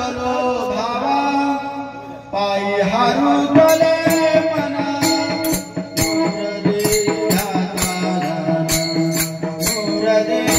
चलो भावा पायी हारू गले मना दूर दे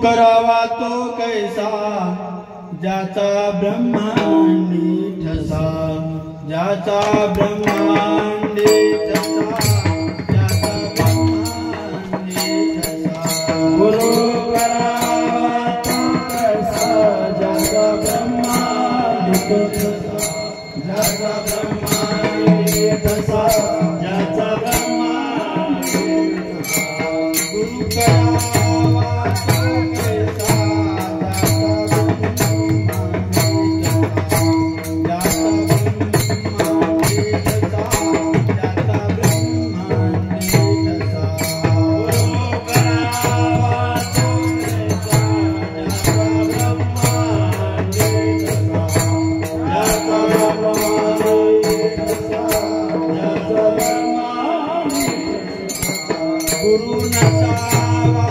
करावा तो कैसा ज्याचा ब्रह्मांडी ठसा ज्याचा ब्रह्मांडी ठसा ज्याचा ब्रह्मांडी ठसा गुरु करावा तो कैसा ज्याचा ब्रह्मांडी ठसा ज्याचा ब्रह्मांडी ठसा ज्याचा ब्रह्मांडी ठसा गुरु करावा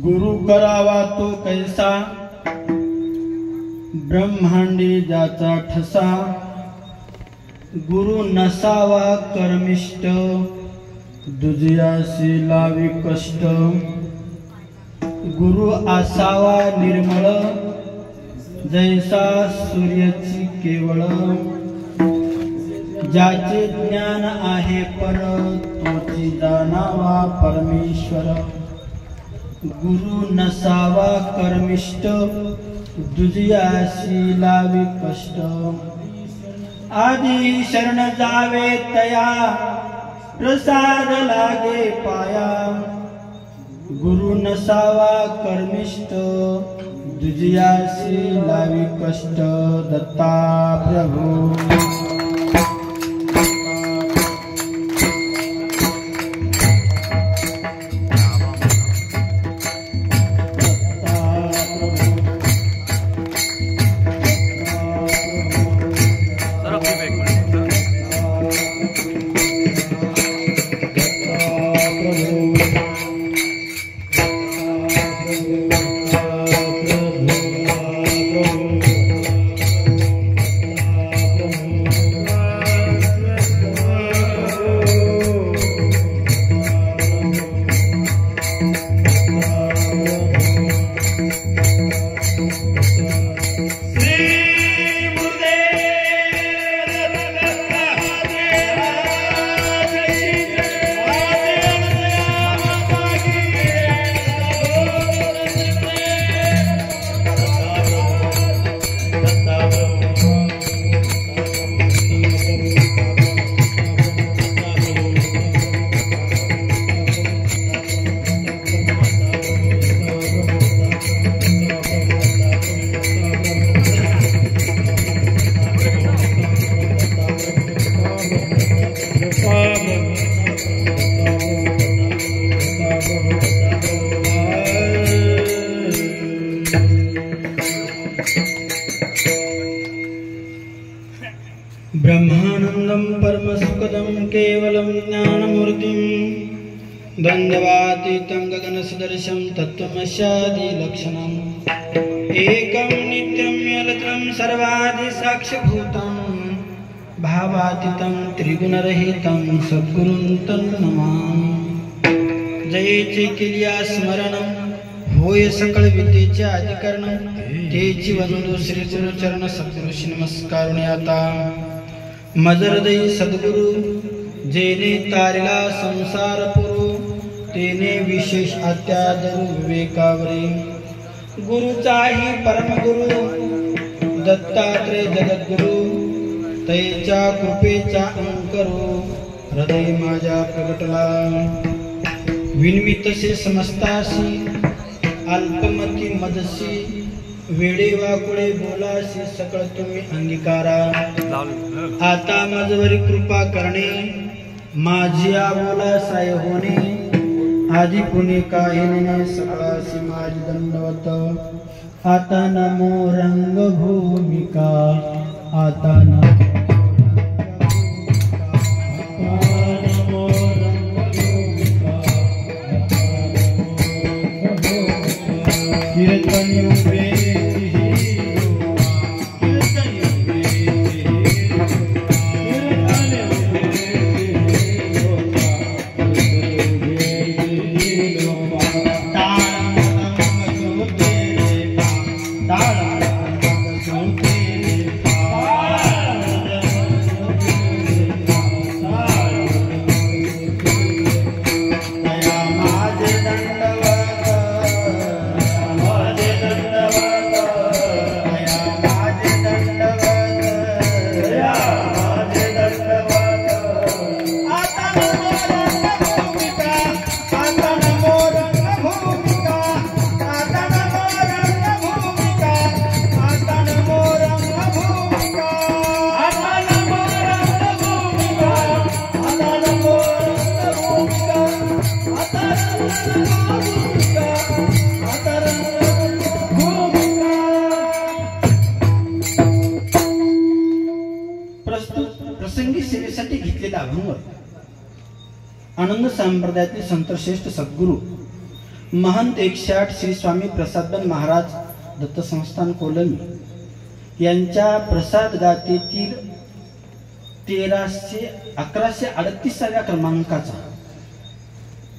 गुरु करावा तो कैसा, ब्रह्मांडी ज्याचा ठसा. गुरु नसावा कर्मिष्ठ, दुजयासी लावी कष्ट. गुरु असावा निर्मळ, जैसा सूर्याची केवळ. ज्याचे ज्ञान आहे पर, तोची जाणावा परमेश्वर. गुरु नसावा कर्मिष्ठ, दुजयासी लावी कष्ट. आधी शरण जावे तया, प्रसाद लागे पाया. गुरु नसावा कर्मिष्ठ, दुजयासी लावी कष्ट. दत्ता प्रभु. ब्रह्मानंदं परमसुखदं केवलं ज्ञानमूर्तिं द्वन्द्वातीतं गगनसदृशं तत्त्वमस्यादिलक्षणम् एकं नित्यं यलत्रं सर्वादिसाक्षिभूतं भावातीतं त्रिगुणरहितं सद्गुरुं तन्नमामि। जयेचे केलिया स्मरणं होय सकळ विद्येचे अधिकरणं तेची वंदो श्री चरण सद्गुरुशी नमस्कारुणी आता मजरदयी सद्गुरु जेने तारिला संसार पुरु तेने विशेष अत्यादर विवेकावरे गुरुचाही परमगुरु दत्तात्रेय जगद्गुरु तैच्या कृपेचा अंकरो हृदय माझ्या प्रगटला विनवितसे समस्तासी अल्पमती मदसी वेडे वाकुळे बोलासी सकळ तुम्ही अंगीकारा आता माझवरी कृपा करणे माझी बोला साय होणे आधी पुणे काही नेणे सकळासी माझी दंडवत आता नमो रंगभूमिका आता नमो प्रसंगी सेवेसाठी घेतलेला अभंग आनंद संप्रदायातील संतश्रेष्ठ सद्गुरु महंत 108 श्री स्वामी प्रसादबन महाराज दत्त संस्थान कोलमी यांच्या प्रसाद गाथेतील 1138व्या क्रमांकाचा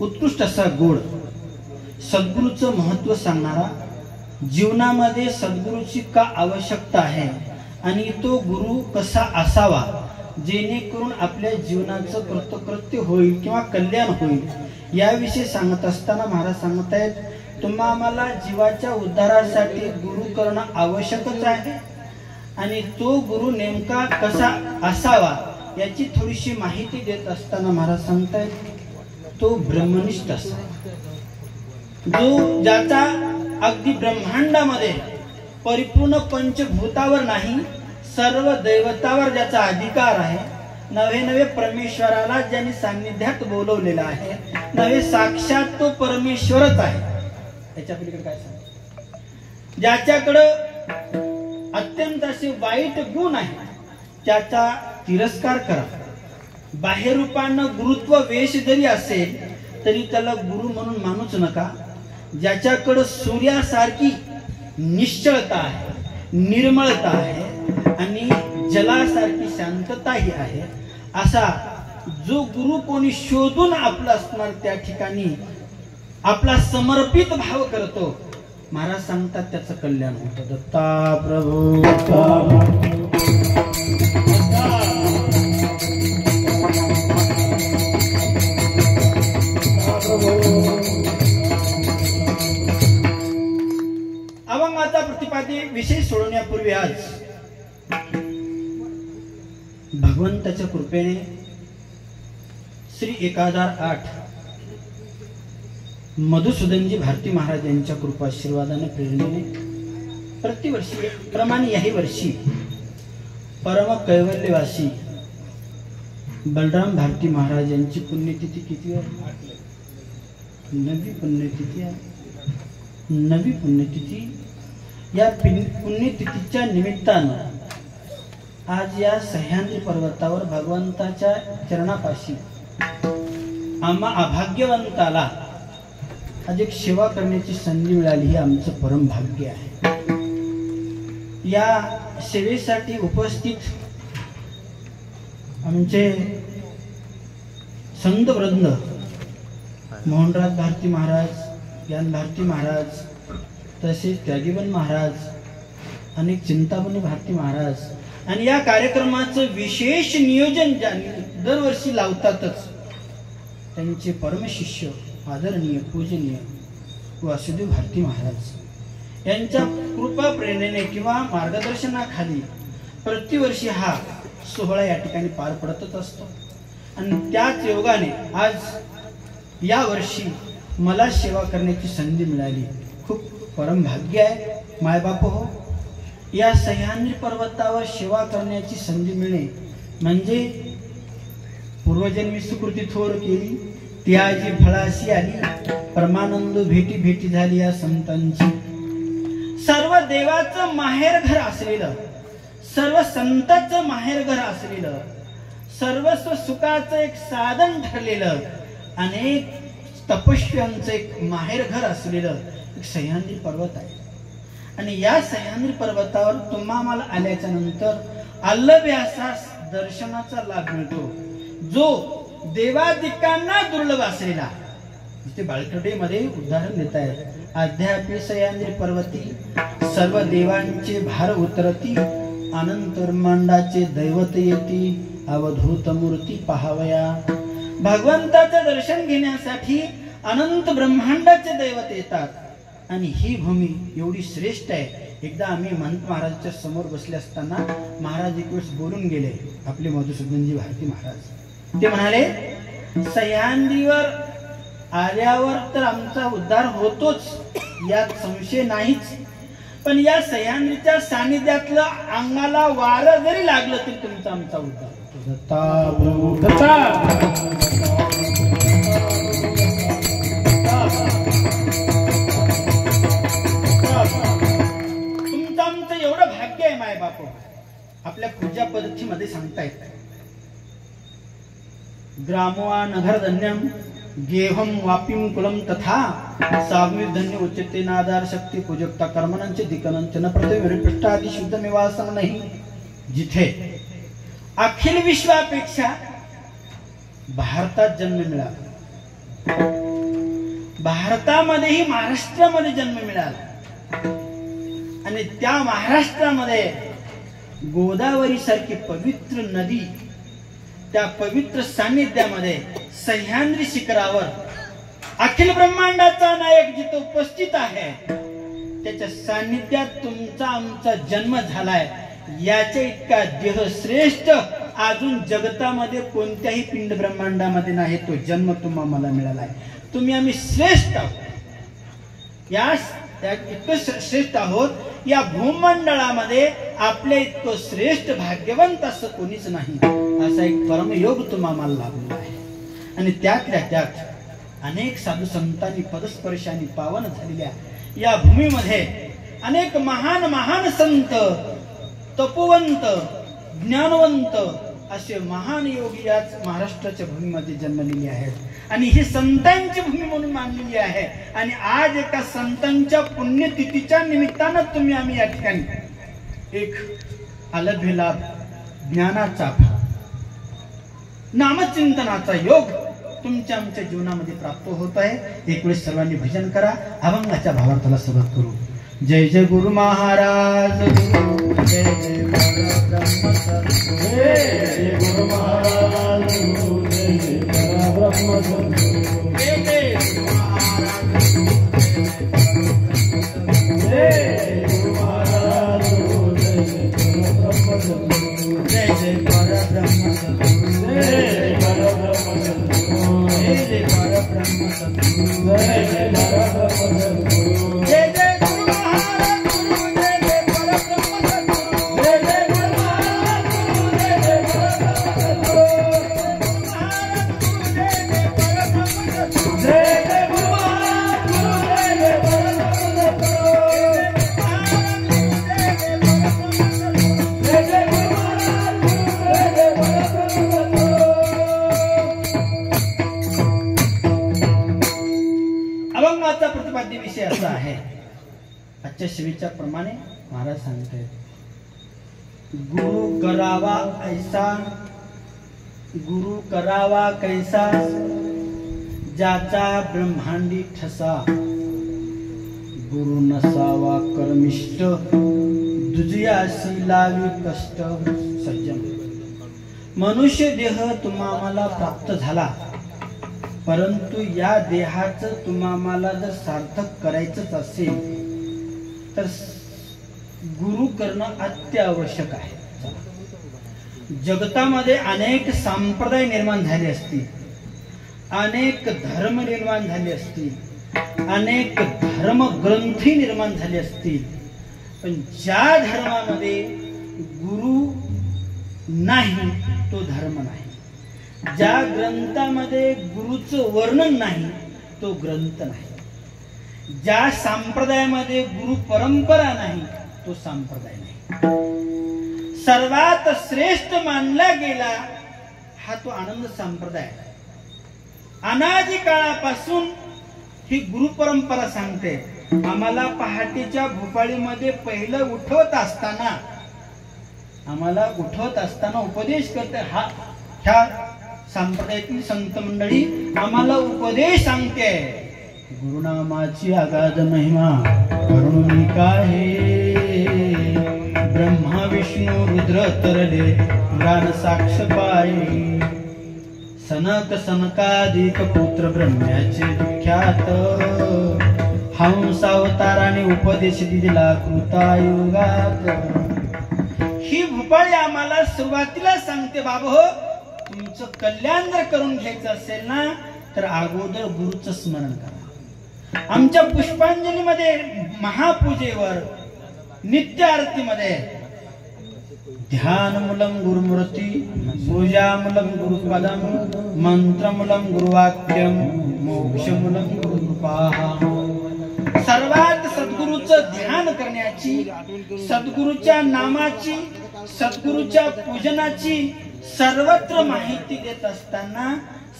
उत्कृष्ट असा गोड सद्गुरूचं महत्व सांगणारा जीवनामध्ये सद्गुरूची का आवश्यकता आहे आणि तो गुरु कसा असावा जेणेकरून आपल्या जीवनाचं कृतकृत्य होईल किंवा कल्याण होईल याविषयी सांगत असताना महाराज सांगत आहेत तुम्हाला जीवाच्या उद्धारासाठी गुरु करणं आवश्यकच आहे आणि तो गुरु नेमका कसा असावा याची थोडीशी माहिती देत असताना महाराज सांगतायत तो ब्रह्मनिष्ठ असावा जो ज्याचा अगदी ब्रह्मांडामध्ये परिपूर्ण पंचभूतावर नाही सर्व दैवतावर ज्याचा अधिकार आहे नवे नवे परमेश्वराला ज्यांनी सान्निध्यात बोलवलेला आहे नवे साक्षात तो परमेश्वरच आहे त्याच्या पलीकडे काय सांग ज्याच्याकडे अत्यंत असे वाईट गुण आहे त्याचा तिरस्कार करा बाह्य रूपानं गुरुत्व वेश जरी असेल तरी त्याला गुरु म्हणून मानूच नका. ज्याच्याकडे सूर्यासारखी निश्चलता आहे, निर्मळता आहे आणि जलासारखी शांतताही आहे, असा जो गुरु कोणी शोधून आपला असणार त्या ठिकाणी आपला समर्पित भाव करतो, महाराज सांगतात त्याचं कल्याण होतं. दत्ता प्रभू अभंगाचा प्रतिपादे विषय सोडण्यापूर्वी आज भगवंताच्या कृपेने श्री 1008 मधुसूदनजी भारती महाराज यांच्या कृपाशीर्वादाने प्रेरणेने प्रतिवर्षी प्रमाणे याही वर्षी परम कैवल्यवासी बलराम भारती महाराज यांची पुण्यतिथी किती आहे? नवी पुण्यतिथी आहे. नवी पुण्यतिथी. या पुण्यतिथीच्या निमित्तानं आज या सह्याद्री पर्वतावर भगवंताच्या चरणापाशी आम्हा अभाग्यवंताला आज एक सेवा करण्याची संधी मिळाली. हे आमचं परम भाग्य आहे. या सेवेसाठी उपस्थित आमचे संत वृंद मोहनराज भारती महाराज, ज्ञान भारती महाराज, तसेच त्यागीवन महाराज, अनेक चिंतामणी भारती महाराज आणि या कार्यक्रमाचं विशेष नियोजन दरवर्षी लावतातच त्यांचे परमशिष्य आदरणीय पूजनीय वासुदेव भारती महाराज यांच्या कृपा प्रेरणेने किंवा मार्गदर्शनाखाली प्रतिवर्षी हा सोहळा या ठिकाणी पार पडतच असतो. आणि त्याच योगाने आज या वर्षी मला सेवा करण्याची संधी मिळाली. खूप परम भाग्य आहे. मायबाप हो, या सह्याद्री पर्वतावर सेवा करण्याची संधी मिळणे म्हणजे पूर्वजन्मी सुकृती थोर केली ती आजी फळाशी आली. परमानंद भेटी भेटी झाली या संतांची. सर्व देवाचं माहेर घर असलेलं, सर्व संतांचं माहेर घर असलेलं, सर्वस्व सुखाचं एक साधन ठरलेलं, अनेक तपस्व्यांचं एक माहेर घर असलेलं एक सह्याद्री पर्वत आहे. आणि या सह्याद्री पर्वतावर तुम्हा मला आल्याच्या नंतर अल्लव्यासास दर्शनाचा लाभ मिळतो, जो देवादिकांना दुर्लभ असलेला. जिथे बाळकटेमध्ये उदाहरण देत आहे, अध्यापी सह्याद्री पर्वती सर्व देवांचे भार उतरती, अनंत ब्रह्मांडाचे दैवत येती, अवधूत मूर्ती पहावया. भगवंताचं दर्शन घेण्यासाठी अनंत ब्रह्मांडाचे दैवत येतात आणि ही भूमी एवढी श्रेष्ठ आहे. एकदा आम्ही महंत महाराजांच्या समोर बसले असताना महाराज एक वेळेस बोलून गेले, आपले मधुसूदनजी भारती महाराज. ते म्हणाले, सह्याद्रीवर आल्यावर तर आमचा उद्धार होतोच, यात संशय नाहीच, पण या सह्याद्रीच्या सानिध्यातलं अंगाला वारं जरी लागलं तरी तुमचा आमचा उद्धार होतो. दत्ता प्रभू तुमचं आमचं एवढं भाग्य आहे माय बाप. आपल्या पूजा पद्धतीमध्ये सांगतायत, ग्रामवा नगर धन्यम गेहम वापिम कुलम तथा सावनिर्धन्य उच्चते नादार शक्ती पूजकता कर्मणांचे दिकनंच न प्रतिपृष्ठ आदि शुद्ध निवासन नाही. जिथे अखिल विश्वापेक्षा भारतात जन्म मिळाला, भारतामध्येही महाराष्ट्रामध्ये जन्म मिळाला आणि त्या महाराष्ट्रामध्ये गोदावरी सारखी पवित्र नदी, त्या पवित्र सान्निध्यामध्ये सह्याद्री शिखरावर अखिल ब्रह्मांडाचा नायक जिथे उपस्थित आहे त्याच्या सान्निध्यात तुमचा आमचा जन्म झालाय. याच्या इतका देह श्रेष्ठ अजून जगतामध्ये कोणत्याही पिंड ब्रह्मांडामध्ये नाही. तो जन्म तुम्हा मला मिळालाय. तुम्ही आम्ही श्रेष्ठ आहोत. या इतकं श्रेष्ठ आहोत, या भूमंडळामध्ये आपल्या इतकं श्रेष्ठ भाग्यवंत असं कोणीच नाही. असा एक परमयोग तुम्हाला लाभलेला आहे. आणि त्यातल्या त्यात अनेक साधू संतांनी पदस्पर्शाने पावन झालेल्या या भूमीमध्ये अनेक महान महान संत, तपोवंत, ज्ञानवंत असे महान योगी याच महाराष्ट्राच्या भूमीमध्ये जन्मलेले आहेत. आणि ही संतांची भूमी म्हणून मानलेली आहे. आणि आज एका संतांच्या पुण्यतिथीच्या निमित्तानं तुम्ही आम्ही या ठिकाणी एक अलभ्य लाभ, ज्ञानाचा, नामचिंतनाचा योग तुमच्या आमच्या जीवनामध्ये प्राप्त होत आहे. एक वेळेस सर्वांनी भजन करा, अभंगाच्या भावार्थाला सुरुवात करू. जय जय गुरु महाराज, जय जय परब्रह्म सद्गुरु, जय जय गुरु महाराज, जय जय परब्रह्म सद्गुरु, जय जय गुरु महाराज, जय गुरु महाराज, जय जय परब्रह्म सद्गुरु, जय परब्रह्म सद्गुरु, जय जय परब्रह्म सद्गुरु, जय जय परब्रह्म सद्गुरु, जय जय प्रतिपाद्य विषय असा आहे. आजच्या शिवीच्या प्रमाणे महाराज सांगतायत, गुरु करावा ऐसा, गुरु करावा कैसा, ज्याचा ब्रह्मांडी ठसा, गुरु नसावा कर्मिष्ठ, दुजयासी लावी कष्ट. सज्जन, मनुष्य देह तुम्हाला प्राप्त झाला, परंतु या देहाचं तुम्हाला जर सार्थक करायचंच असेल तर गुरु करणं अत्यावश्यक आहे. जगतामध्ये अनेक संप्रदाय निर्माण झाले असतील, अनेक धर्म निर्माण झाले असतील, अनेक धर्मग्रंथी निर्माण झाले असतील, पण ज्या धर्मामध्ये गुरु नाही तो धर्म नाही. ज्या ग्रंथामध्ये गुरुचं वर्णन नाही तो ग्रंथ नाही. ज्या संप्रदायामध्ये गुरु परंपरा नाही तो संप्रदाय नाही. सर्वात श्रेष्ठ मानला गेला हा तो आनंद संप्रदाय. अनादी काळापासून ही गुरु परंपरा सांगते. आम्हाला पहाटेच्या भोपाळीमध्ये पहिलं उठवत असताना उपदेश करते. ह्या संप्रदायातील संत मंडळी आम्हाला उपदेश सांगते. गुरुनामाची अगाध महिमा करुणी काय, ब्रह्मा विष्णू रुद्र तरले प्राण साक्ष पाये, सनक सनकाधिक पुत्र ब्रह्म्याचे विख्यात, हंस अवताराने उपदेश दिला कृतायुगात. ही भोपाळी आम्हाला सुरुवातीला सांगते, बाबा तुमचं कल्याण जर करून घ्यायचं असेल ना तर अगोदर गुरुचं स्मरण करा. आमच्या पुष्पांजलीमध्ये, महापूजेवर, नित्य आरतीमध्ये ध्यानमूलम गुरुमूर्ती, पूजामूलम गुरुपदम, मंत्रमूलम गुरुवाक्यम, मोक्षमूलम गुरुकृपा. सर्वात सद्गुरूचं ध्यान करण्याची, सद्गुरूच्या नामाची, सद्गुरूच्या पूजनाची सर्वत्र माहिती देत असताना,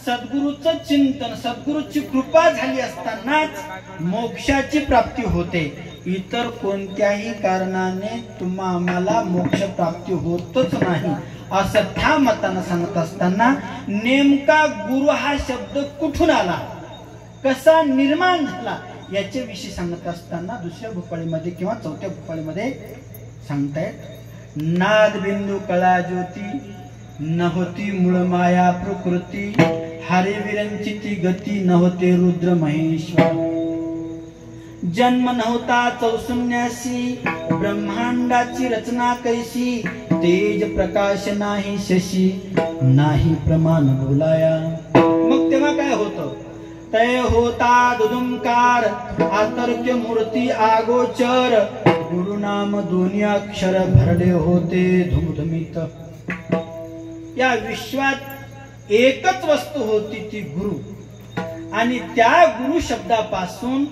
सद्गुरूचं चिंतन, सद्गुरूची कृपा झाली असतानाच मोक्षाची प्राप्ती होते. इतर कोणत्याही कारणाने आम्हाला मोक्ष प्राप्ती होतच नाही असं त्या मतानं सांगत असताना, नेमका गुरु हा शब्द कुठून आला, कसा निर्माण झाला याच्याविषयी सांगत असताना दुसऱ्या भोपाळीमध्ये किंवा चौथ्या भोपाळीमध्ये सांगतायत, नाद बिंदू कळा ज्योती, नहोती मूळ माया प्रकृती, हरी विरंचिती गती, नहोते रुद्र महेश्वर. जन्म नव्हता चौसुन्यासी, ब्रह्मांडाची रचना कैसी, तेज प्रकाश नाही शशी, नाही प्रमाण बोलाया. मग तेव्हा काय होतं, तय होता दुदुंकार, आतर्क्य मूर्ती आगोचर, गुरुनाम दोन्ही अक्षर भरले होते धुमधुमीत. या विश्वात एकच वस्तू होती ती गुरु. आणि त्या गुरु शब्दापासून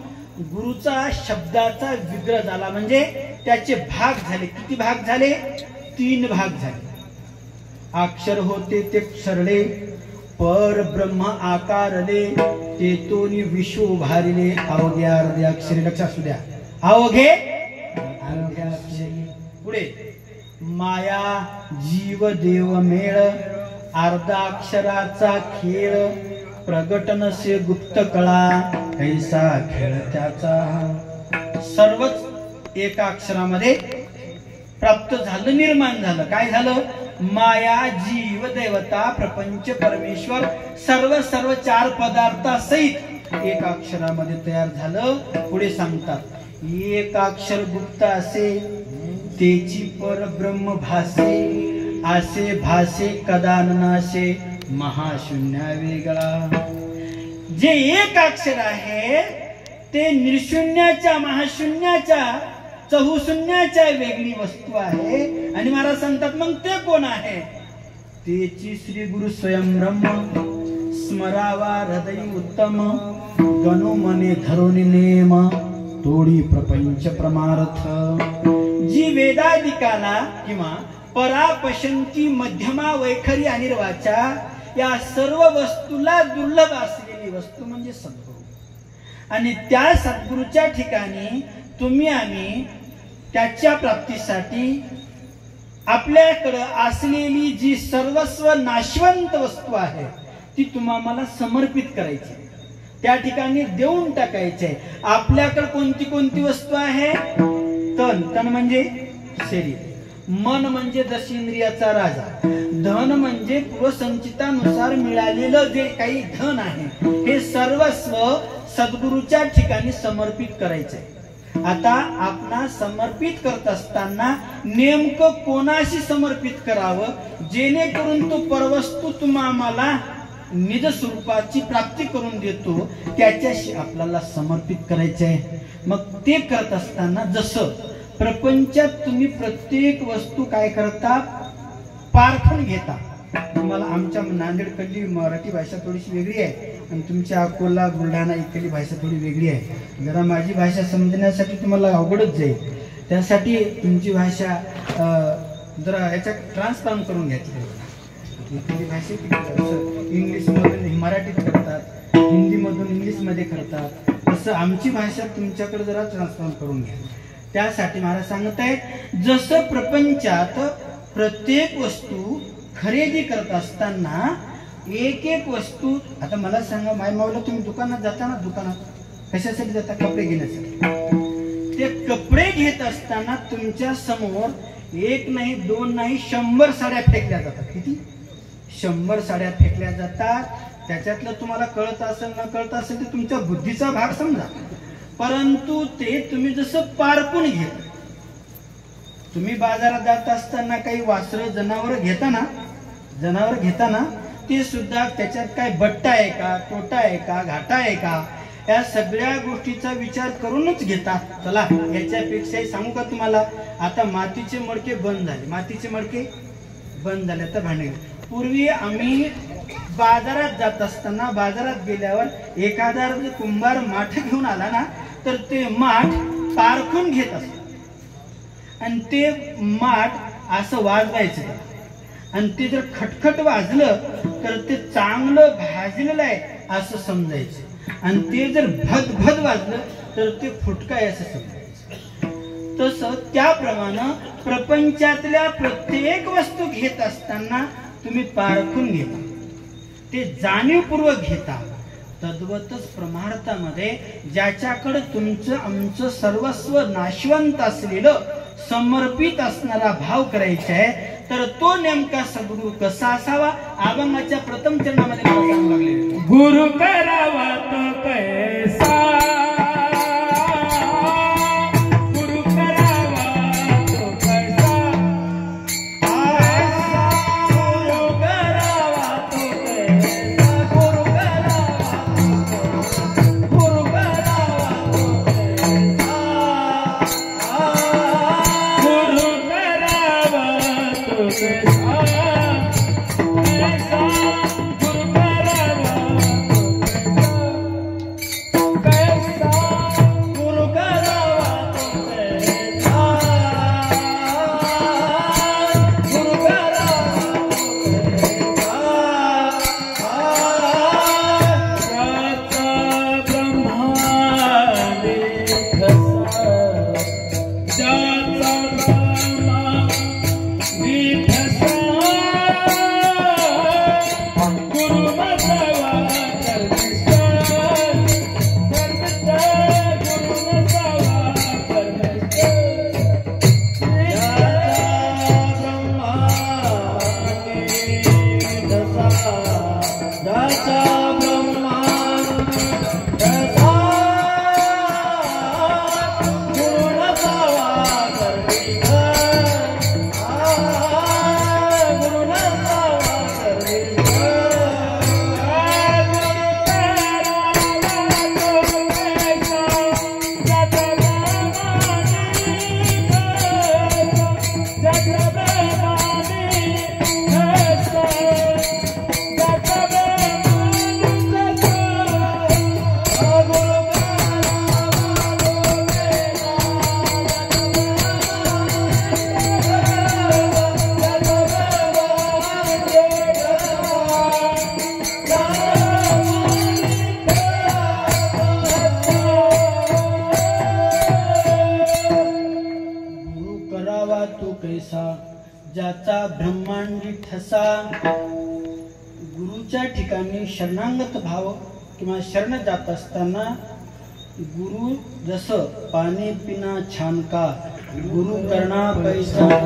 गुरुचा शब्दाचा विग्रह झाला, म्हणजे त्याचे भाग झाले. किती भाग झाले? 3 भाग झाले. अक्षर होते ते सरळे, परब्रह्म आकारले तेतोनी विश्व उभारिले अवघे अर्धे अक्षरे. लक्षात असू द्या, अवघे अर्धे अक्षरे. पुढे माया जीव देव मेळ अर्धा अक्षराचा खेळ प्रगटनसे गुप्त कळा कैसा खेळ त्याचा. सर्वच एका अक्षरामध्ये प्राप्त झालं, निर्माण झालं. काय झालं? माया जीव देवता प्रपंच परमेश्वर सर्व सर्व चार पदार्थासहित एका अक्षरामध्ये तयार झालं. पुढे सांगतात एक अक्षर गुप्त असे तेची परब्रह्म भासे असे भासे कदा नाशे महाशून्य वेगळा. जे एक अक्षर आहे ते निर्शून्याच्या महाशून्याच्या चहुशून्याच्या वेगळी वस्तू आहे. आणि महाराज सांगतात मग ते कोण आहे? तेची श्री गुरु स्वयं ब्रह्म स्मरावा हृदय उत्तम गणो मने धरुणी नेम तोडी प्रपंच प्रमार्थ. जी वेदादिकाला किंवा परापशंती मध्यमा वैखरी अनिर्वाचा या सर्व वस्तूला दुर्लभ असलेली वस्तू म्हणजे सद्गुरु. आणि त्या सद्गुरूच्या ठिकाणी तुम्ही आम्ही त्याच्या प्राप्तीसाठी आपल्याकडे असलेली जी सर्वस्व नाशवंत वस्तू आहे ती तुम्हाला समर्पित करायची, त्या ठिकाणी देऊन टाकायचे. आपल्याकडे कोणती कोणती वस्तू आहे? तन, तन म्हणजे शरीर, मन म्हणजे दश इंद्रियाचा राजा, धन म्हणजे पूर्वसंचितानुसार मिळालेलं जे काही धन आहे हे सर्वस्व सद्गुरूच्या ठिकाणी समर्पित करायचंय. आता आपणा समर्पित करत असताना नेमकं कोणाशी समर्पित करावं जेणेकरून तो परवस्तू तुम्हाला निज स्वरूपाची प्राप्ती करून देतो, त्याच्याशी आपल्याला समर्पित करायचे आहे. मग ते करत असताना जसं प्रपंचात तुम्ही प्रत्येक वस्तू काय करता? पारखून घेता. तुम्हाला आमच्या नांदेडकडली मराठी भाषा थोडीशी वेगळी आहे आणि तुमच्या अकोला बुलढाणा इकडली भाषा थोडी वेगळी आहे. जरा माझी भाषा समजण्यासाठी तुम्हाला अवघडच जाईल. त्यासाठी तुमची भाषा जरा याच्यात ट्रान्सफॉर्म करून घ्यायची. इकडली भाषा इंग्लिशमधून मराठीत करतात, हिंदीमधून इंग्लिशमध्ये करतात, तसं आमची भाषा तुमच्याकडे जरा ट्रान्सफॉर्म करून घ्या. त्यासाठी महाराज सांगत आहेत जसं प्रपंचात प्रत्येक वस्तू खरेदी करत असताना एक एक वस्तू. आता मला सांगा, माय माऊला तुम्ही दुकानात जाता ना, दुकानात कशासाठी जाता? कपडे घेण्यासाठी. ते कपडे घेत असताना तुमच्या समोर एक नाही, दोन नाही, 100 साड्या फेकल्या जातात. किती? 100 साड्या फेकल्या जातात. त्याच्यातलं तुम्हाला कळत असेल न कळत असेल तर तुमच्या बुद्धीचा भाग समजा, परंतु ते तुम्ही जसं पारखून घेता. तुम्ही बाजारात जात असताना काही वासरं जनावर घेताना ते सुद्धा त्याच्यात काय बट्टा आहे का, तोटा आहे का, घाटा आहे का, या सगळ्या गोष्टीचा विचार करूनच घेतात. चला याच्यापेक्षाही सांगू का तुम्हाला? आता मातीचे मडके बंद झाले, मातीचे मडके बंद झाले. आता भांडे. पूर्वी आम्ही बाजारात जात असताना बाजारात गेल्यावर एखादा कुंभार माठ घेऊन आला ना तर ते माठ पारखून घेत असत आणि ते माठ असं वाजवायचं आणि ते जर खटखट वाजलं तर ते चांगलं भाजलेलं आहे असं समजायचं आणि ते जर भद वाजलं तर ते फुटका आहे असं समजायचं. तसं त्याप्रमाणे प्रपंचातल्या प्रत्येक वस्तू घेत असताना तुम्ही पारखून घेता, ते जाणीवपूर्वक घेता. तद्वतच परमार्थामध्ये ज्याच्याकडे तुमचं आमचं सर्वस्व नाशवंत असलेलं समर्पित असणारा भाव करायचा आहे तर तो नेमका सद्गुरू कसा असावा? अभंगाच्या प्रथम चरणामध्ये मला सांगू लागले, गुरु करावा तो कैसा, गुरु करावा तो कैसा, गुरु करावा तो कैसा, गुरु करावा तो, गुरु करावा तो कैसा, गुरु करावा तो कैसा, कैसा गुरु करावा तो कैसा. देसा, ज्याचा ब्रह्मांडी ठसा. गुरुच्या ठिकाणी शरणागत भाव किंवा शरण जात असताना गुरु जसं पाणी पिना छान का, गुरु करना पैसा का.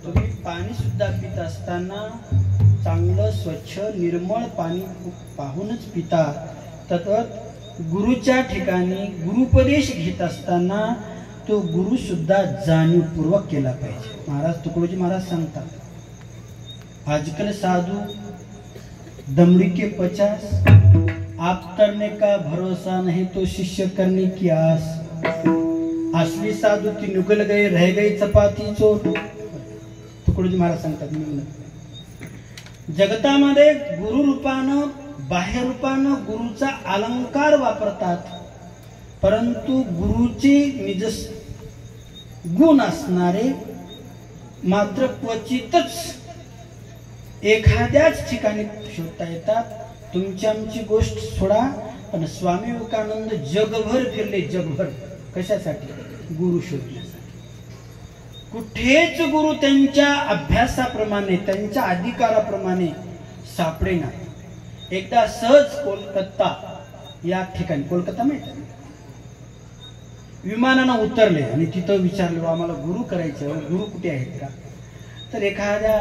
तुम्ही पाणी सुद्धा पित असताना चांगलं स्वच्छ निर्मळ पाणी पाहूनच पिता. तसंच गुरुच्या ठिकाणी गुरुपदेश घेत असताना तो गुरु सुद्धा जाणीवपूर्वक केला पाहिजे. महाराज तुकडोजी महाराज सांगतात, आजकल साधू दमड़ी के 50, आप करने का भरोसा नहीं तो शिष्य करने की आस. असली साधू ती निकल गई रह गई चपाती चोट. तुकडोजी महाराज सांगतात, जगतामध्ये गुरु रूपानं बाह्य रूपानं गुरुचा अलंकार वापरतात, परंतु गुरुचे निज गुण असणारे मात्र क्वचितच एखाद्याच ठिकाणी शोधता येतात. तुमची आमची गोष्ट सोडा, पण स्वामी विवेकानंद जगभर फिरले, जगभर. कशासाठी? गुरु शोधण्यासाठी. कुठेच गुरु त्यांच्या अभ्यासाप्रमाणे त्यांच्या अधिकाराप्रमाणे सापडेना. एकदा सहज कोलकाता या ठिकाणी, कोलकाता माहिती आहे, विमानानं उतरले आणि तिथं विचारलं, आम्हाला गुरु करायचे, गुरु कुठे आहेत का? तर एखाद्या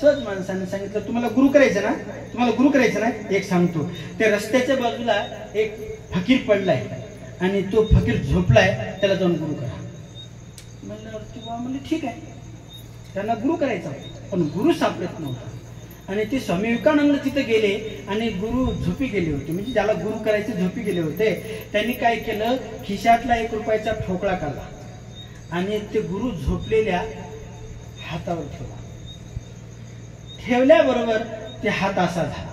सहज माणसाने सांगितलं, तुम्हाला गुरु करायचं ना, तुम्हाला गुरु करायचं ना, एक सांगतो. ते रस्त्याच्या बाजूला एक फकीर पडलाय आणि तो फकीर झोपलाय, त्याला जाऊन गुरु करा. म्हणले ठीक आहे, त्यांना गुरु करायचा, पण गुरु सापडत नव्हता. आणि ते स्वामी विवेकानंद तिथे गेले आणि गुरु झोपी गेले होते, म्हणजे ज्याला गुरु करायचे झोपी गेले होते. त्यांनी काय केलं, खिशातला 1 रुपयाचा ठोकळा काढला आणि ते गुरु झोपलेल्या हातावर ठेवला. ठेवल्याबरोबर ते हात असा झाला.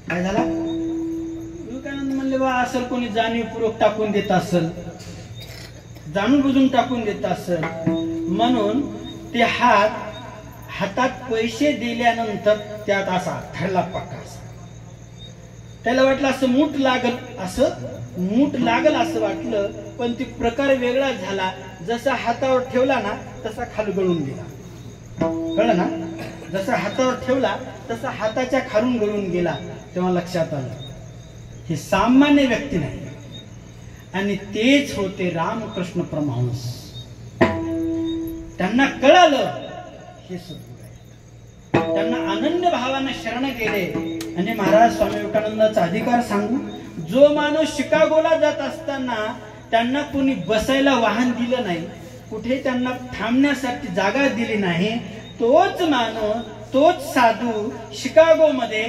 काय झाला? विवेकानंद म्हणले, बा असेल कोणी जाणीवपूर्वक टाकून देत असेल, जाणून बुजून टाकून देत असेल, म्हणून ते हातात पैसे दिल्यानंतर त्यात असा ठरला पक्का. त्याला वाटलं असं मूठ लागल असं वाटलं, पण ते प्रकार वेगळा झाला. जसा हातावर ठेवला ना तसा खाली गळून गेला. कळलं ना? जसा हातावर ठेवला तसा हाताच्या खालून गळून गेला. तेव्हा लक्षात आलं, हे सामान्य व्यक्ती नाही, आणि तेच होते रामकृष्ण परमहंस. त्यांना कळालं हे सद्गुरू आहे. त्यांना अनन्य भावानं शरण गेले. आणि महाराज स्वामी विवेकानंदाचा अधिकार सांगू, जो माणूस शिकागोला जात असताना त्यांना कोणी बसायला वाहन दिलं नाही, कुठे त्यांना थांबण्यासाठी जागा दिली नाही, तोच माणूस, तोच साधू शिकागोमध्ये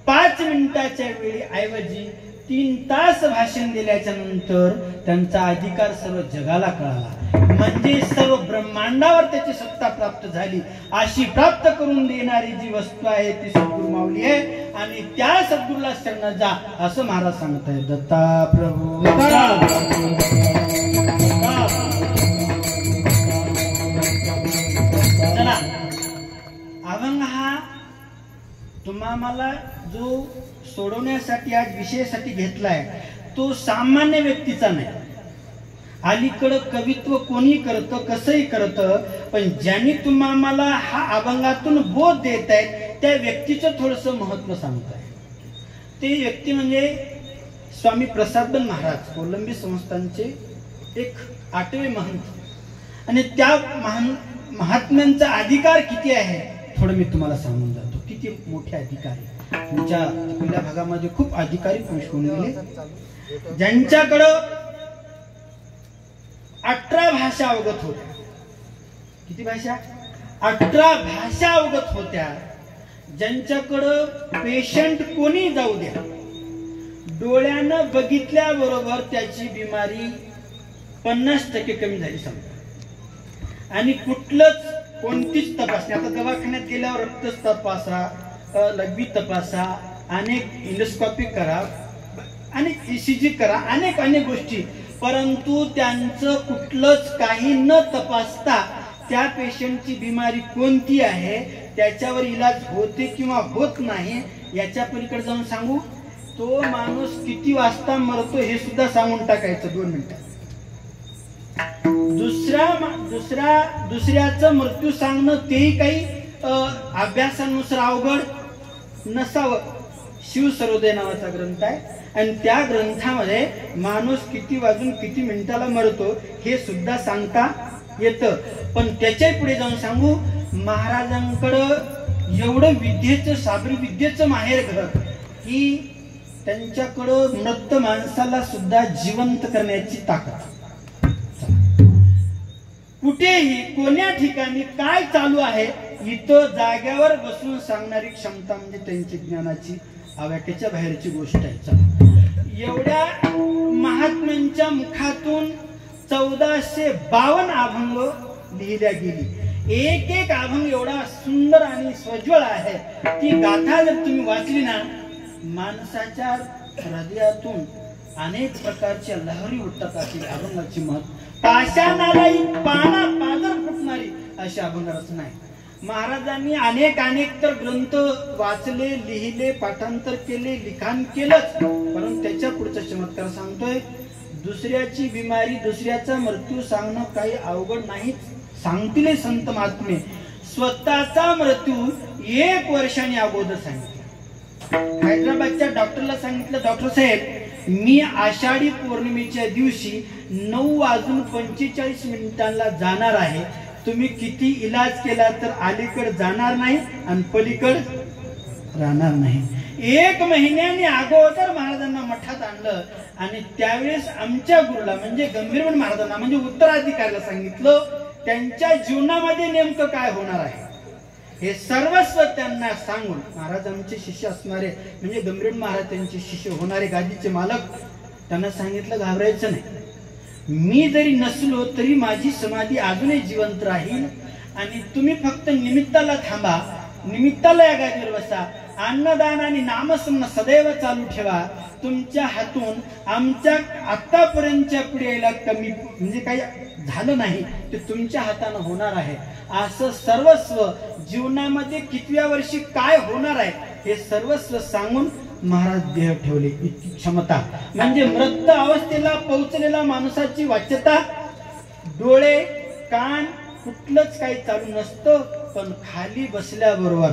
5 मिनिटाच्या वेळी ऐवजी 3 तास भाषण दिल्याच्या नंतर त्यांचा अधिकार सर्व जगाला कळाला. म्हणजे सर्व ब्रह्मांडावर त्याची सत्ता प्राप्त झाली. अशी प्राप्त करून देणारी जी वस्तू आहे ती सद्गुरु माऊली आहे, आणि त्या सद्गुरूला शरण जा असं महाराज सांगत आहे. दत्ता प्रभू. चला, अभंग हा तुम्हाला जो सोडवण्यासाठी आज विषयासाठी घेतलाय तो सामान्य व्यक्तीचा नाही. अलीकडं कवित्व कोणी करतं, कसंही करतं, पण ज्यांनी तुम्हाला हा अभंगातून बोध देत आहेत त्या व्यक्तीचं थोडंसं महत्व सांगत आहे. ते व्यक्ती म्हणजे स्वामी प्रसादबन महाराज, कोलंबी संस्थानचे एक 8वे महंत. आणि त्या महात्म्यांचा अधिकार किती आहे थोडं मी तुम्हाला सांगून जातो. किती मोठे अधिकारी, तुमच्या पहिल्या भागामध्ये खूप अधिकारी पुरुष होऊन गेले, ज्यांच्याकडं 18 भाषा अवगत होत्या. किती भाषा? 18 भाषा अवगत होत्या. ज्यांच्याकडं पेशंट कोणी जाऊ द्या, डोळ्यानं बघितल्याबरोबर त्याची बिमारी 50% कमी झाली समजा. आणि कोणतीच तपासणी, आता दवाखान्यात गेल्यावर रक्त तपासा, लघवी तपासा, अनेक इंडोस्कोपी करा, अनेक ECG करा, अनेक गोष्टी, परंतु त्यांचं कुठलंच काही न तपासता त्या पेशंटची बिमारी कोणती आहे, त्याच्यावर इलाज होते किंवा होत नाही याच्या पलीकडे जाऊन सांगू, तो माणूस किती वाजता मरतो हे सुद्धा सांगून टाकायचं 2 मिनिटात. दुसऱ्याचं मृत्यू सांगणं तेही काही अभ्यासानुसार अवघड नसावं. शिवसर्वोदय नावाचा ग्रंथ आहे आणि त्या ग्रंथामध्ये माणूस किती वाजून किती मिनिटाला मरतो हे सुद्धा सांगता येतं. पण त्याच्या पुढे जाऊन सांगू, महाराजांकडं एवढं विद्येचं साबरी विद्येचं माहेर घर की त्यांच्याकडं मृत माणसाला सुद्धा जिवंत करण्याची ताकद. कुठेही कोण्या ठिकाणी काय चालू आहे इथं जाग्यावर बसून सांगणारी क्षमता म्हणजे त्यांची ज्ञानाची आव्याट्याच्या बाहेरची गोष्ट आहे. एवढ्या महात्म्यांच्या मुखातून 1452 अभंग लिहिल्या गेली. एक एक अभंग एवढा सुंदर आणि स्वज्वळ आहे. ती गाथा जर तुम्ही वाचली ना, माणसाच्या हृदयातून अनेक प्रकारच्या लहरी उठतात. अशी अभंगाची महत्व पाषाणालाही पाना पाजर फुटणारी अशी अभंग रचना आहे. महाराजांनी अनेक तर ग्रंथ वाचले, लिहिले, पाठांतर केले, लिखाण केलंच. परंतु त्याच्या पुढचा चमत्कार सांगतोय, दुसऱ्याची बिमारी, दुसऱ्याचा मृत्यू सांगणं काही अवघड नाही. सांगतील संत महात्मे. स्वतःचा मृत्यू 1 वर्षांनी अगोदर सांगितलं. हैदराबादच्या डॉक्टरला सांगितलं, डॉक्टर साहेब मी आषाढी पौर्णिमेच्या दिवशी 9:45 जाणार आहे. तुम्ही किती इलाज केला तर अलीकडे जाणार नाही आणि पलीकडे राहणार नाही. 1 महिन्याने अगोदर महाराजांना मठात आणलं आणि त्यावेळेस आमच्या गुरुला म्हणजे गंभीरमन महाराजांना म्हणजे उत्तराधिकाऱ्याला सांगितलं त्यांच्या जीवनामध्ये नेमकं काय होणार आहे हे सर्वस्व त्यांना सांगून. महाराज आमचे शिष्य असणारे म्हणजे गंभीर महाराज त्यांचे शिष्य होणारे गादीचे मालक, त्यांना सांगितलं घाबरायचं नाही. मी जरी नसलो तरी माझी समाधी अजूनही जिवंत राहील आणि तुम्ही फक्त निमित्ताला थांबा, निमित्ताला या गादीवर बसा, अन्नदान आणि नामस्मरण सदैव चालू ठेवा. तुमच्या हातून आमच्या आतापर्यंतच्या पिढीला कमी म्हणजे काही झालं नाही ते तुमच्या हाताने होणार आहे. असं सर्वस्व जीवनामध्ये कितव्या वर्षी काय होणार आहे हे सर्वस्व सांगून महाराज देह ठेवले. इतकी क्षमता म्हणजे मृत अवस्थेला पोहोचलेला माणसाची वाच्यता, डोळे कान कुठलंच काही चालू नसतं. पण खाली बसल्याबरोबर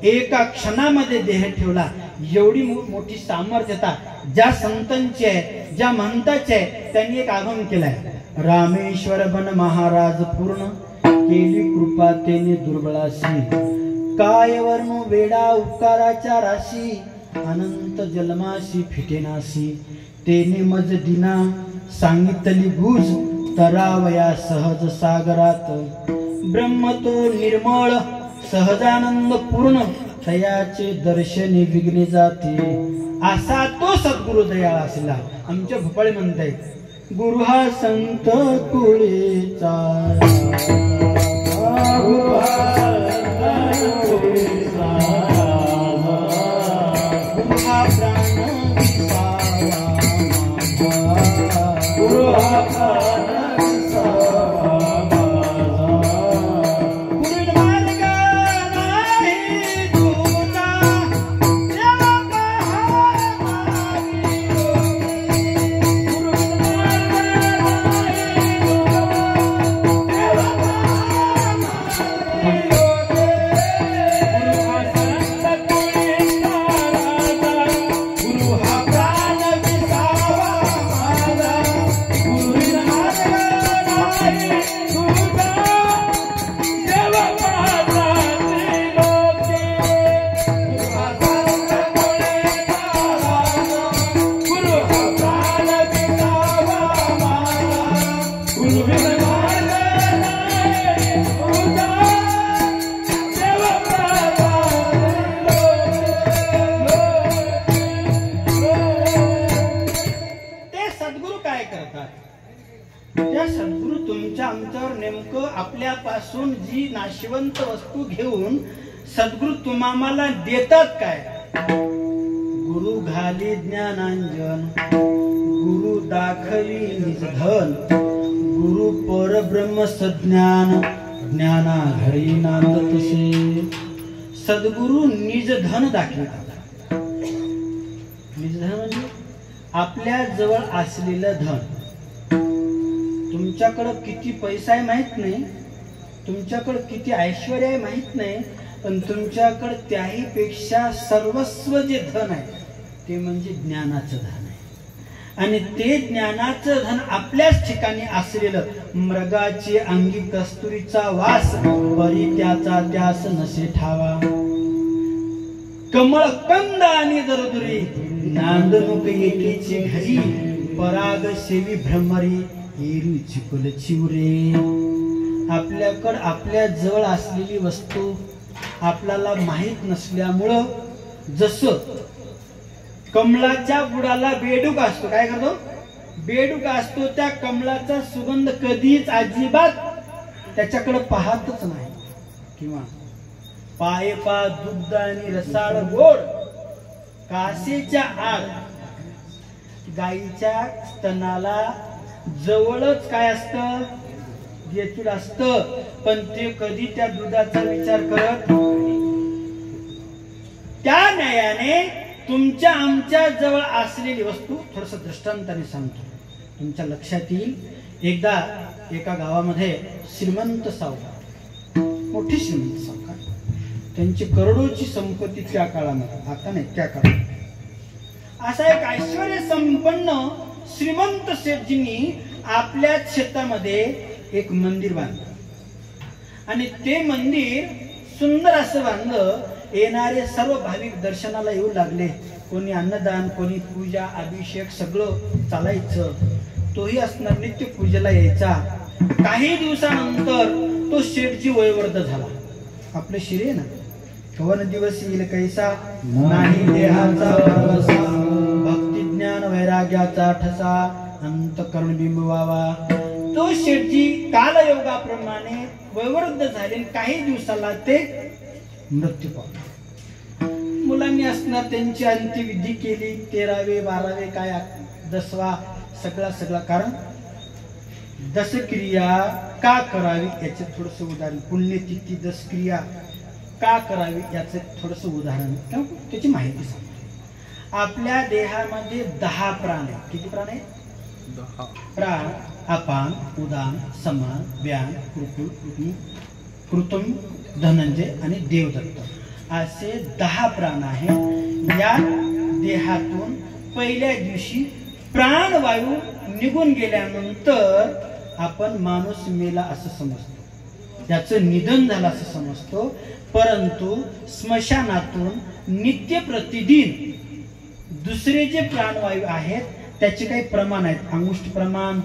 एका क्षणामध्ये देह ठेवला. एवढी मोठी सामर्थ्यता ज्या संतांची आहे, ज्या महंताची आहे. त्यांनी एक अभंग केलाय, रामेश्वर बन महाराज पूर्ण केली कृपा तेने दुर्बळाशी. काय वर्णू वेडा उपकाराच्या राशी अनंत जन्माशी फिटेनाशी. तेने मज दिना सांगितली गुज तरावया सहज सागरात. ब्रह्म तो निर्मळ सहजानंद पूर्ण तयाचे दर्शने विघ्ने जाते. असा तो सद्गुरु दयाळ असला. आमच्या भोपाळे म्हणतायत गुरु हा संत कुळेचा, गुरु हा संत कुळेचा, गुरु हा प्राण विसावा, गुरु हा प्राण विसावा. आपल्यापासून जी नाशवंत वस्तू घेऊन सद्गुरु तुम्हाला देतात काय? गुरु घाली ज्ञानांजन, गुरु दाखवी निजधन, गुरु परब्रह्म सज्ञान, ज्ञाना घरी नांद तसे. सद्गुरु निजधन दाखवतात. निजधन म्हणजे आपल्या जवळ असलेलं धन. तुमच्याकडं किती पैसा आहे माहित नाही, तुमच्याकडं किती ऐश्वर आहे माहित नाही, पण तुमच्याकडं त्याही पेक्षा सर्वस्व जे धन आहे ते म्हणजे ज्ञानाचं धन आहे. आणि ते ज्ञानाचं धन आपल्याच ठिकाणी असलेलं मृगाची अंगी कस्तुरीचा वास परी त्याचा त्यास नसे ठावा. कमळ कंद आणि दरदुरी नांदणूक एकेची घरी पराग सेवी भ्रमरी एरी चिपल चिवरे. आपल्याकडं आपल्या जवळ असलेली वस्तू आपल्याला माहित नसल्यामुळं जसं कमळाच्या बुडाला बेडूक असतो, काय करतो बेडूक असतो, त्या कमळाचा सुगंध कधीच अजिबात त्याच्याकडे पाहतच नाही. किंवा पाये पा दुग्ध आणि रसाळ गोड कासेच्या आड गाईच्या स्तनाला जवळच काय असतं देचूड असतं, पण ते कधी त्या दुधाचा विचार करत. त्या न्यायाने तुमच्या आमच्या जवळ असलेली वस्तू थोडस दृष्टांताने सांगतो, तुमच्या लक्षात येईल. एकदा एका गावामध्ये श्रीमंत सावकार, मोठी श्रीमंत सावकार, त्यांची करोडोची संपत्ती त्या काळामध्ये, आता नाही त्या काळात. असा एक ऐश्वर्य संपन्न श्रीमंत सेठजींनी आपल्या शेतामध्ये एक मंदिर बांधलं आणि ते मंदिर सुंदर असं बांधलं. येणारे सर्व भाविक दर्शनाला येऊ लागले. कोणी अन्नदान, कोणी पूजा अभिषेक सगळं चालायचं. तोही असणार नित्य पूजेला यायचा. काही दिवसानंतर तो शेठजी वयोवृद्ध झाला. आपले शिरे ना कवन दिवस येईल कैसा नाही देहाचा भरवसा, भक्ती ज्ञान वैराग्याचा ठसा अंतःकरण बिंबवावा. तो शेठजी कालयोगाप्रमाणे वयोवृद्ध झाले. काही दिवसाला ते मृत्यू पावले. मुलांनी असणार त्यांची अंत्यविधी केली. 13वे 12वे काय 10वा सगळा. कारण दशक्रिया का करावी याचे थोडस उदाहरण, पुण्यतिथी दशक्रिया का करावी याचे थोडस उदाहरण त्याची माहिती सांगतो. आपल्या देहामध्ये 10 प्राण आहेत. किती प्राण आहेत? 10 प्राण. अपान, उदान, समान, व्यान, कृतम, धनंजय आणि देवदत्त असे 10 प्राण आहेत. या देहातून पहिल्या दिवशी प्राणवायू निघून गेल्यानंतर आपण माणूस मेला असं समजतो, त्याचं निधन झालं असं समजतो. परंतु स्मशानातून नित्य प्रतिदिन दुसरे जे प्राणवायू आहेत त्याचे काही प्रमाण आहेत. अंगुष्ठ प्रमाण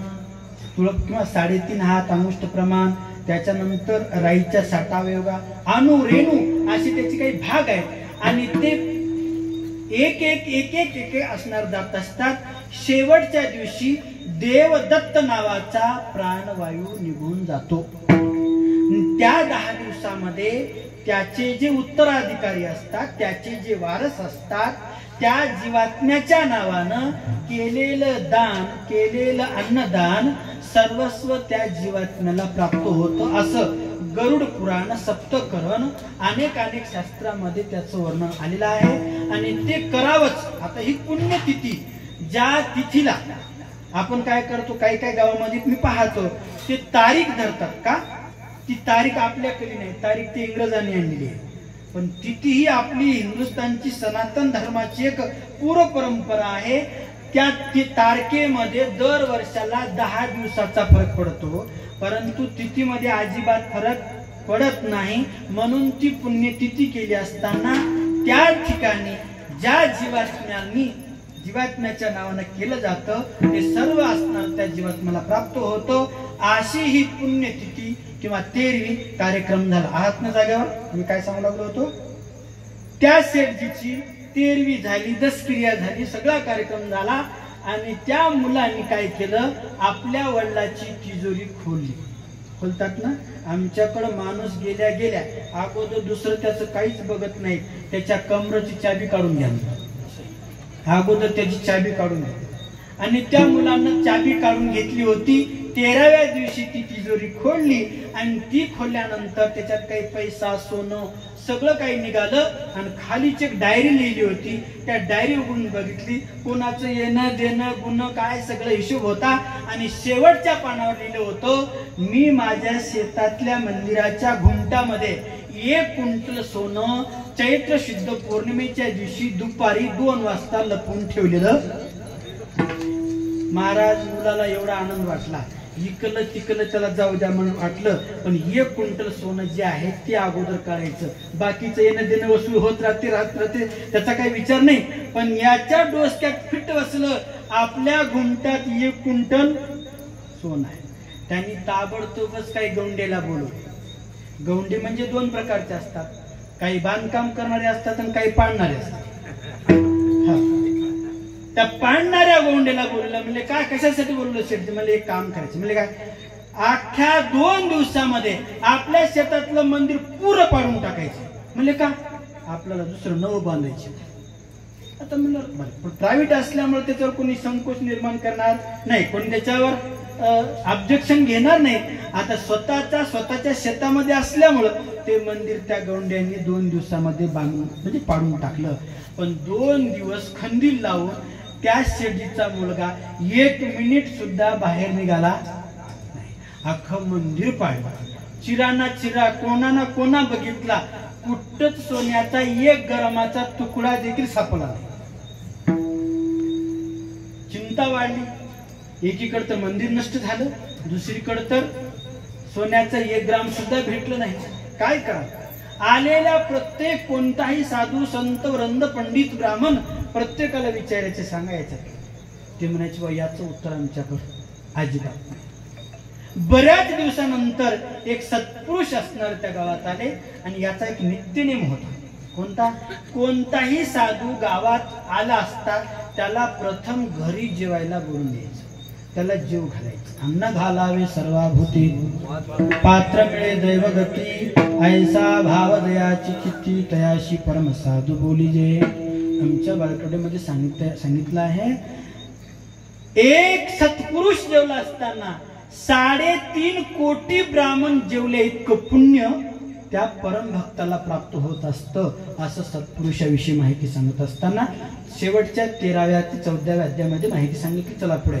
किंवा 3.5 हात अंगुष्ठ प्रमाण, त्याच्यानंतर राईच्या 60 अणु रेणू असे त्याचे काही भाग आहेत आणि ते एक असणार जात असतात. शेवटच्या दिवशी देवदत्त नावाचा प्राणवायू निघून जातो. त्या 10 दिवसामध्ये त्याचे जे उत्तराधिकारी असतात, त्याचे जे वारस असतात, त्या जीवात्म्याच्या नावानं केलेलं दान, केलेलं अन्नदान सर्वस्व त्या जीवात्म्याला प्राप्त होतं. असं गरुड पुराण, सप्तकरण अनेक शास्त्रामध्ये त्याचं वर्णन आलेलं आहे आणि ते करावंच. आता ही पुण्यतिथी, ज्या तिथीला आपण काय करतो, काही गावामध्ये मी पाहतो ते तारीख धरतात. का ती तारीख आपल्याकडे नाही, तारीख ते इंग्रजांनी आणलेली आहे. पण तिथी ही आपली हिंदुस्थानची सनातन धर्माची एक पूर्व परंपरा आहे. त्या तारखेमध्ये दर वर्षाला 10 दिवसाचा फरक पडतो, परंतु तिथीमध्ये अजिबात फरक पडत नाही. म्हणून ती पुण्यतिथी केली असताना त्या ठिकाणी ज्या जीवात्म्याच्या नावानं केलं जातं ते सर्व असणार त्या जीवात्म्याला प्राप्त होतं. अशी ही पुण्यतिथी किंवा 13वी कार्यक्रम झाला. आहात ना जागेवर? मी काय सांगू लागलो होतो, त्या शेठजीची 13वी झाली, दशक्रिया झाली, सगळा कार्यक्रम झाला आणि त्या मुलांनी काय केलं, आपल्या वडिलाची तिजोरी खोलली. खोलतात ना, आमच्याकडे माणूस गेल्या अगोदर दुसरं त्याचं काहीच बघत नाही, त्याच्या कमरेची चाबी काढून घ्या, अगोदर त्याची चाबी काढून घ्या. आणि त्या मुलांना चाबी काढून घेतली होती. 13व्या दिवशी ती तिजोरी खोलली आणि ती खोलल्यानंतर त्याच्यात काही पैसा, सोनं सगळं काही निघालं आणि खालीच एक डायरी लिहिली होती. त्या डायरी उघडून बघितली, कोणाचं येणं देणं गुन्हा काय सगळं हिशोब होता. आणि शेवटच्या पानावर लिहिलं होतं, मी माझ्या शेतातल्या मंदिराच्या घुमटामध्ये 1 क्विंटल सोनं चैत्र शुद्ध पौर्णिमेच्या दिवशी दुपारी 2 वाजता लपवून ठेवलेलं. महाराज मुलाला एवढा आनंद वाटला, इकलं तिकलं त्याला जाऊ द्या म्हणून वाटलं, पण 1 क्विंटल सोनं जे आहे ते अगोदर काढायचं. बाकीचं येणं देणं वसूल होत राहते, त्याचा काही विचार नाही. पण याच्या डोसक्यात फिट बसलं, आपल्या घुमटात 1 क्विंटल सोनं आहे. त्यांनी ताबडतोबच काही गौंडेला बोलवलं. गौंडे म्हणजे 2 प्रकारचे असतात, काही बांधकाम करणारे असतात आणि काही पाडणारे असतात. त्या पाडणाऱ्या गौंडेला बोललं. म्हणजे काय, कशासाठी बोललो शेठ? म्हणजे एक काम करायचं. म्हणजे काय, अख्ख्या 2 दिवसामध्ये आपल्या शेतातलं मंदिर पुरं पाडून टाकायचं. म्हणजे का, आपल्याला दुसरं नवं बांधायचं. आता म्हणलं प्रायव्हेट असल्यामुळे त्याच्यावर कोणी संकोच निर्माण करणार नाही, कोणी त्याच्यावर ऑब्जेक्शन घेणार नाही. आता स्वतःच्या शेतामध्ये असल्यामुळं ते मंदिर त्या गौंड्यांनी 2 दिवसामध्ये बांधून म्हणजे पाडून टाकलं. पण 2 दिवस खंदील लावून त्या शेठजीचा मुलगा 1 मिनिट सुद्धा बाहेर निघाला नाही. अख्खं मंदिर पाडलं. चिराना चिरा, कोणा ना कोणा बघितला, कुठंच सोन्याचा 1 ग्रामाचा तुकडा देखील सापडला नाही. चिंता वाढली. एकीकडे तर मंदिर नष्ट झालं, दुसरीकडे तर सोन्याचं 1 ग्राम सुद्धा भेटलं नाही. काय करा? आलेल्या प्रत्येक कोणताही साधू संत वृंद पंडित ब्राह्मण प्रत्येकाला विचारायचे, सांगायचं. ते म्हणायचे, बा याचं उत्तर आमच्याकडे अजिबात नाही. बऱ्याच दिवसानंतर एक सत्पुरुष असणार त्या गावात आले आणि याचा एक नित्यनेम होता. कोणता? कोणताही साधू गावात आला असता त्याला प्रथम घरी जेवायला बोलून द्यायचं, त्याला जेव घालायचं. अन्न घालावे सर्वाभूती, पात्र मिळे दैवगती, ऐसा भाव दयाची चित्ती, तयाशी परम साधू बोलीजे. आमच्या बाळकडे सांगितलं आहे, एक सत्पुरुष जेवला असताना 3.5 कोटी ब्राह्मण जेवले इतकं पुण्य त्या परम भक्ताला प्राप्त होत असतं. असं सत्पुरुषाविषयी माहिती सांगत असताना शेवटच्या 13व्या ते 14व्या अध्यायामध्ये माहिती सांगितली. चला पुढे.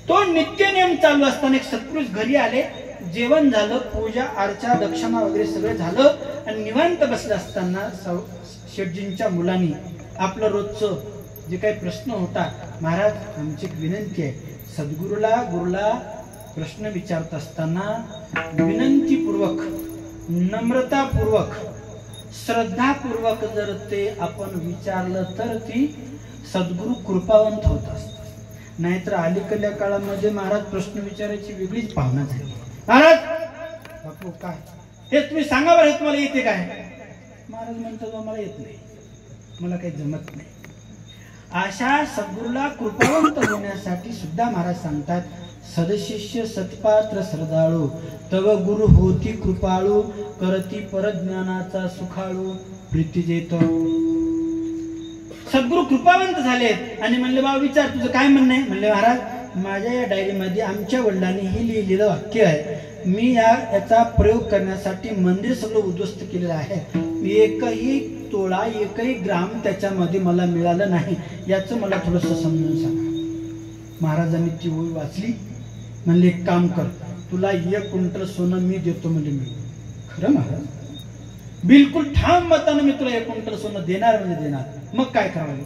तो नित्यनेम चालू असताना एक सत्पुरुष घरी आले, जेवण झालं, पूजा अर्चा दक्षिणा वगैरे सगळं झालं आणि निवांत बसलं असताना शेठजींच्या मुलांनी आपलं रोजचं जे काही प्रश्न होता, महाराज आमची एक विनंती आहे. गुरुला प्रश्न विचारत असताना विनंतीपूर्वक, नम्रतापूर्वक, श्रद्धापूर्वक जर ते आपण विचारलं तर ती सद्गुरु कृपावंत होत असतात. नाहीतर अलीकडल्या काळामध्ये महाराज प्रश्न विचारायची वेगळीच भावना झाली. महाराज बापू काय हे तुम्ही सांगा बरं, तुम्हाला येते काय? महाराज म्हणतात, मला येत नाही, मला काही जमत नाही. अशा सद्गुरूला कृपावंत होण्यासाठी सुद्धा महाराज सांगतात, सदशिष्य सत्पात्र श्रद्धाळू, तव गुरु होती कृपाळू, करती परज्ञानाचा सुखाळू, प्रीती जेत. सद्गुरु कृपावंत झालेत आणि म्हणले, बाबा विचार तुझं काय म्हणणं आहे? म्हणले, महाराज माझ्या या डायरीमध्ये आमच्या वडिलांनी हे लिहिलेलं वाक्य आहे, मी याचा प्रयोग करण्यासाठी मंदिर सगळं उद्ध्वस्त केलेलं आहे, एकही तोळा 1ही ग्राम त्याच्यामध्ये मला मिळालं नाही, याचं मला थोडंसं समजून सांगा. महाराजांनी ती ओळी वाचली. म्हणले, एक काम कर, तुला 1 क्विंटल सोनं मी देतो. म्हणजे मी खरं महाराज? बिलकुल ठाम मतानं मी तुला 1 क्विंटल सोनं देणार म्हणजे देणार. मग काय करावं?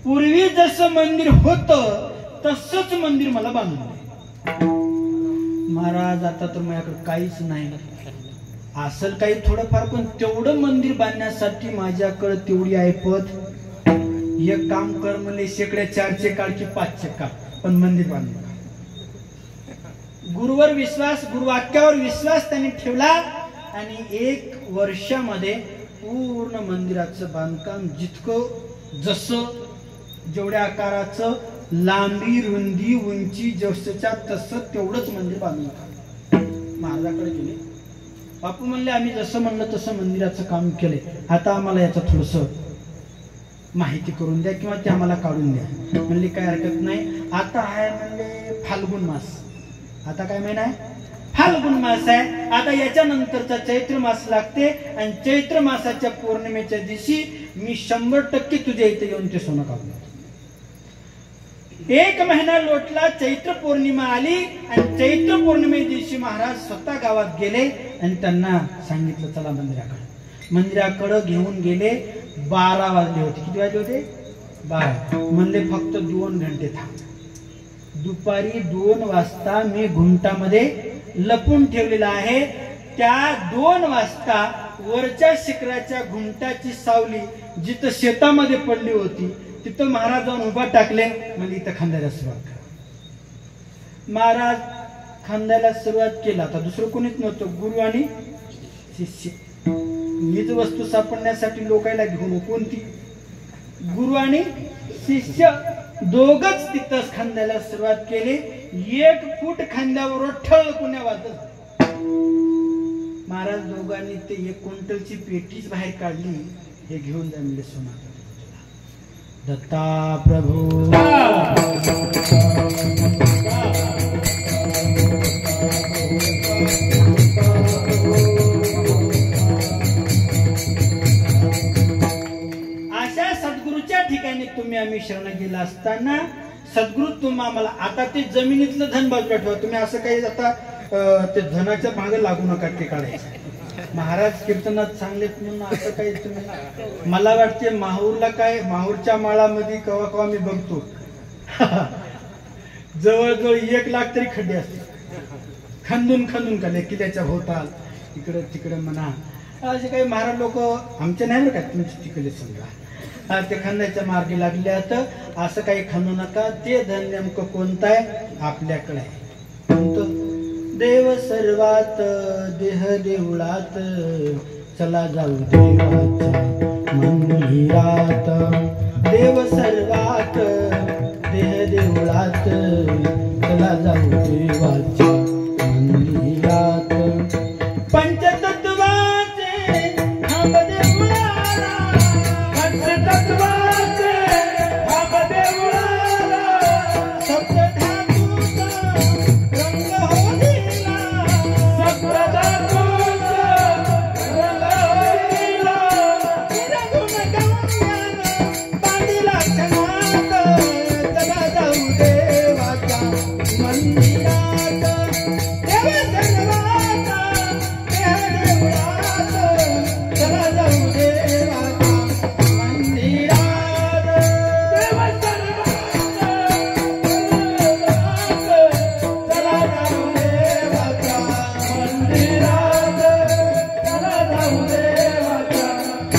पूर्वी जसं मंदिर होतं तसंच मंदिर मला बांधून दे. महाराज आता तर माझ्याकडे काहीच नाही, असेल काही थोडंफार, पण तेवढं मंदिर बांधण्यासाठी माझ्याकडे तेवढी ऐपत. एक काम कर म्हणले, शेकड्या 4चे काढ की 5चे काढ, पण मंदिर बांधू. गुरुवर विश्वास, गुरुवाक्यावर विश्वास त्यांनी ठेवला आणि 1 वर्षामध्ये पूर्ण मंदिराचं बांधकाम जितकं जसं जेवढ्या आकाराचं, लांबी रुंदी उंची जसच्या तसं तेवढंच मंदिर बांधून टाकलं. महाराजाकडे गेले. बापू म्हणले, आम्ही जसं म्हणलं तसं मंदिराचं काम केलंय, आता आम्हाला याचं थोडंसं माहिती करून द्या किंवा ते आम्हाला काढून द्या. म्हणले, काय हरकत नाही. आता आहे म्हणले फाल्गुन मास. आता काय महिना आहे? फाल्गुन मास आहे. आता याच्या नंतरचा चैत्र मास लागते आणि चैत्र मासाच्या पौर्णिमेच्या दिवशी मी 100% तुझ्या इथे येऊन ते सोनं काढून देतो. 1 महिना लोटला, चैत्र पौर्णिमा आली आणि चैत्र पौर्णिमे दिवशी महाराज स्वतः गावात गेले आणि त्यांना सांगितलं चला मंदिराकडे घेऊन गेले. 12 वाजले होते. किती वाजले होते? 12. म्हणले फक्त 2 घंटे थांब. दुपारी 2 वाजता मी घुमटामध्ये लपून ठेवलेला आहे. त्या 2 वाजता वरच्या शिखराच्या घुमटाची सावली जिथं शेतामध्ये पडली होती तिथं महाराज जाऊन उभा टाकले. म्हणजे इथं खांद्याला सुरुवात करा. महाराज खांद्याला सुरुवात केला. आता दुसरं कोणीच नव्हतं, गुरु आणि शिष्य. हीच वस्तू सापडण्यासाठी लोकायला घेऊन कोणती? गुरु आणि शिष्य दोघच तिथंच खांद्याला सुरुवात केली. 1 फूट खांद्यावर ठळ पुण्या वाजत. महाराज दोघांनी ते 1 क्विंटलची पेटीच बाहेर काढली. हे घेऊन जा म्हणजे सोना. दत्ता प्रभू अशा सद्गुरूच्या ठिकाणी तुम्ही आम्ही शरण गेला असताना सद्गुरू तुम्ही आम्हाला आता ते जमिनीतलं धन बाजूला ठेवा. तुम्ही असं काही आता ते धनाच्या मागे लागू नका. ते काढायचं. महाराज कीर्तनात सांगलेत म्हणून असं काही तुम्ही. मला वाटते माहूरला काय माहूरच्या माळामध्ये कवा कवा मी बघतो जवळजवळ 1 लाख तरी खड्डे असतात. खंदून काढले किल्ल्याच्या भोवताल इकडे तिकडे म्हणा. असे काही महाराज लोक आमचे नाही बरं का, तुमचे तिकडे समजा ते खंदाच्या मार्गी लागले. तर असं काही खंदू नका. ते धन नेमकं कोणतं आहे? आपल्याकडे आहे. कोणतं? देव सर्वात देह देवळात चला जाऊ देवाच्या मंदिरात. देव सर्वात देह देवळात चला जाऊ देवाच्या मंदिरात. पंचतत्वाचे खांब देवळाला, पंचतत्वाचे खांब देवळाला, सप्तधातूचा रंग होलीला, सप्तधातूचा रंग होलीला, विरगुण गम्यान बांधिला क्षणात चला जाऊ देवाच्या मंदिरात. देव सर्वात देह देवळात चला जाऊ देवाच्या मंदिरात. देव सर्वात चला जाऊ देवाच्या मंदिरात. चला जाऊ देवाच्या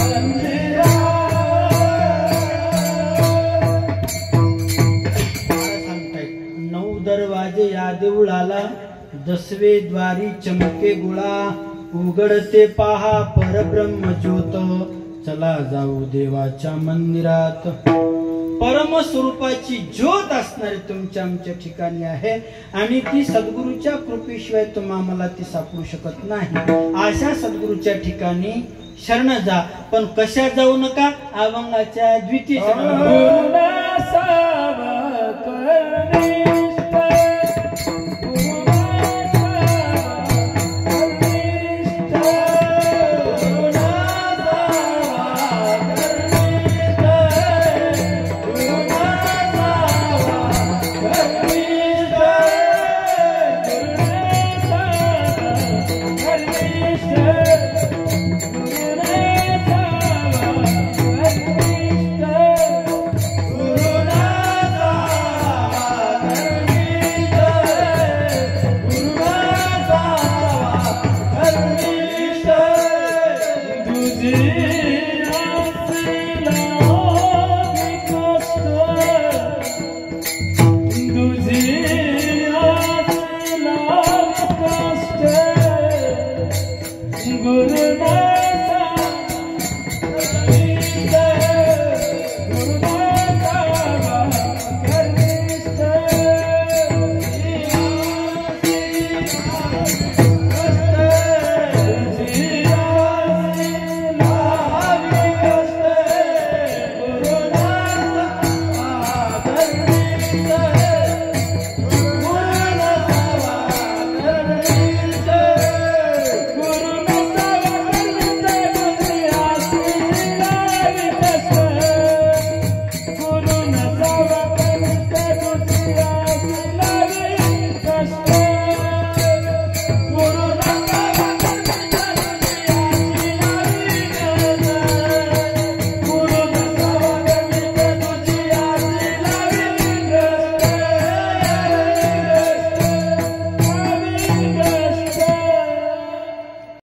मंदिरात. सांगतायत 9 दरवाजे या देऊळाला, 10वे द्वारी चमके गुळा, उघडते पहा परब्रह्म ज्योत चला जाऊ देवाच्या मंदिरात. परमस्वरूपाची ज्योत असणारी तुमच्या आमच्या ठिकाणी आहे आणि ती सद्गुरूच्या कृपेशिवाय तुम्हाला ती सापडू शकत नाही. अशा सद्गुरूच्या ठिकाणी शरण जा. पण कशा जाऊ नका? अभंगाच्या द्वितीय शरण.